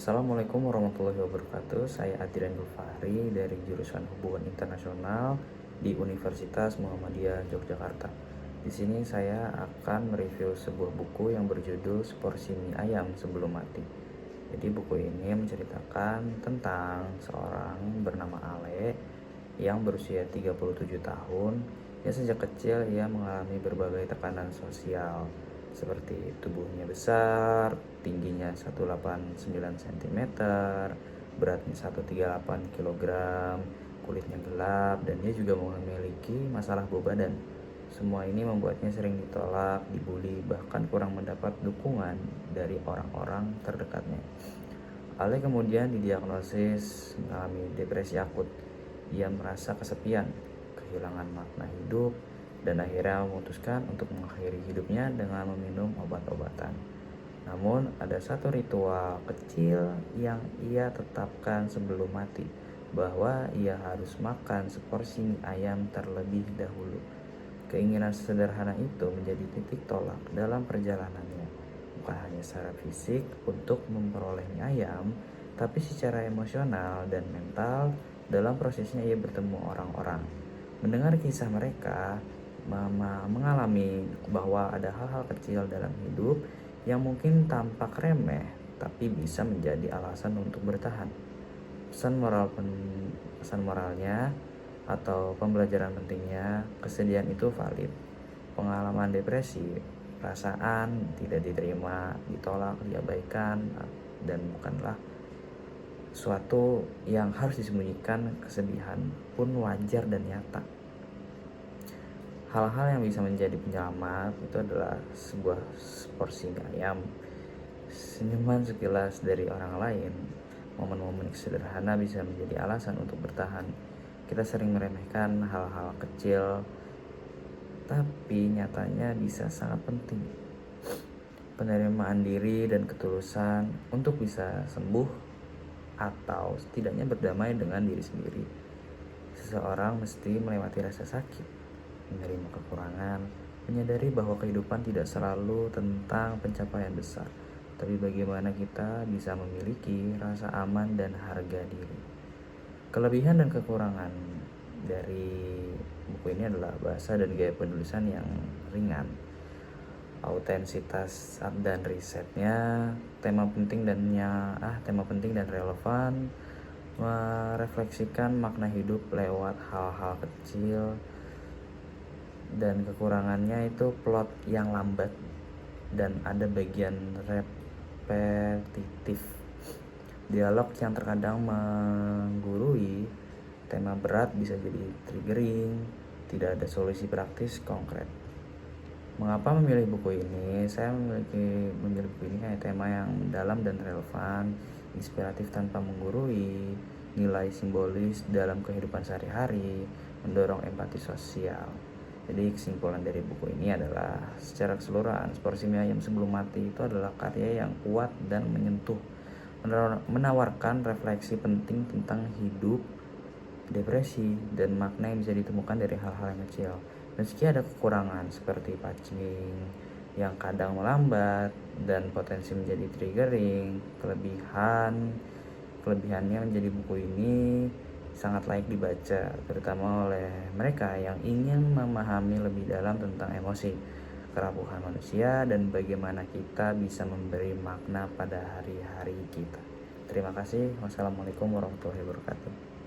Assalamualaikum warahmatullahi wabarakatuh. Saya Adrian Gulfahri dari jurusan Hubungan Internasional di Universitas Muhammadiyah Yogyakarta. Di sini saya akan mereview sebuah buku yang berjudul Seporsi Mie Ayam Sebelum Mati. Jadi buku ini menceritakan tentang seorang bernama Ale yang berusia 37 tahun yang sejak kecil ia mengalami berbagai tekanan sosial seperti tubuhnya besar, tingginya 189 cm, beratnya 138 kg, kulitnya gelap, dan dia juga memiliki masalah bau badan. Semua ini membuatnya sering ditolak, dibully, bahkan kurang mendapat dukungan dari orang-orang terdekatnya. Ale kemudian didiagnosis mengalami depresi akut. Ia merasa kesepian, kehilangan makna hidup, dan akhirnya memutuskan untuk mengakhiri hidupnya dengan meminum obat-obatan. Namun ada satu ritual kecil yang ia tetapkan sebelum mati, bahwa ia harus makan seporsi mie ayam terlebih dahulu. Keinginan sederhana itu menjadi titik tolak dalam perjalanannya, bukan hanya secara fisik untuk memperoleh mie ayam, tapi secara emosional dan mental. Dalam prosesnya ia bertemu orang-orang, mendengar kisah mereka, mengalami bahwa ada hal-hal kecil dalam hidup yang mungkin tampak remeh tapi bisa menjadi alasan untuk bertahan. Pesan moralnya atau pembelajaran pentingnya, kesedihan itu valid. Pengalaman depresi, perasaan tidak diterima, ditolak, diabaikan, dan bukanlah suatu yang harus disembunyikan. Kesedihan pun wajar dan nyata. Hal-hal yang bisa menjadi penyelamat itu adalah sebuah porsi mie ayam, senyuman sekilas dari orang lain. Momen-momen sederhana bisa menjadi alasan untuk bertahan. Kita sering meremehkan hal-hal kecil, tapi nyatanya bisa sangat penting. Penerimaan diri dan ketulusan untuk bisa sembuh atau setidaknya berdamai dengan diri sendiri. Seseorang mesti melewati rasa sakit, menerima kekurangan, menyadari bahwa kehidupan tidak selalu tentang pencapaian besar, tapi bagaimana kita bisa memiliki rasa aman dan harga diri. Kelebihan dan kekurangan dari buku ini adalah bahasa dan gaya penulisan yang ringan, autentisitas dan risetnya, tema penting dan relevan, merefleksikan makna hidup lewat hal-hal kecil, dan kekurangannya itu plot yang lambat dan ada bagian repetitif, dialog yang terkadang menggurui, tema berat bisa jadi triggering, tidak ada solusi praktis konkret. Mengapa memilih buku ini? Saya memilih buku ini karena tema yang dalam dan relevan, inspiratif tanpa menggurui, nilai simbolis dalam kehidupan sehari-hari, mendorong empati sosial. Jadi kesimpulan dari buku ini adalah secara keseluruhan Seporsi Mie Ayam Sebelum Mati itu adalah karya yang kuat dan menyentuh, menawarkan refleksi penting tentang hidup, depresi, dan makna yang bisa ditemukan dari hal-hal yang kecil. Meski ada kekurangan seperti pacing yang kadang melambat dan potensi menjadi triggering, kelebihannya menjadi buku ini sangat layak dibaca, terutama oleh mereka yang ingin memahami lebih dalam tentang emosi, kerapuhan manusia, dan bagaimana kita bisa memberi makna pada hari-hari kita. Terima kasih. Wassalamualaikum warahmatullahi wabarakatuh.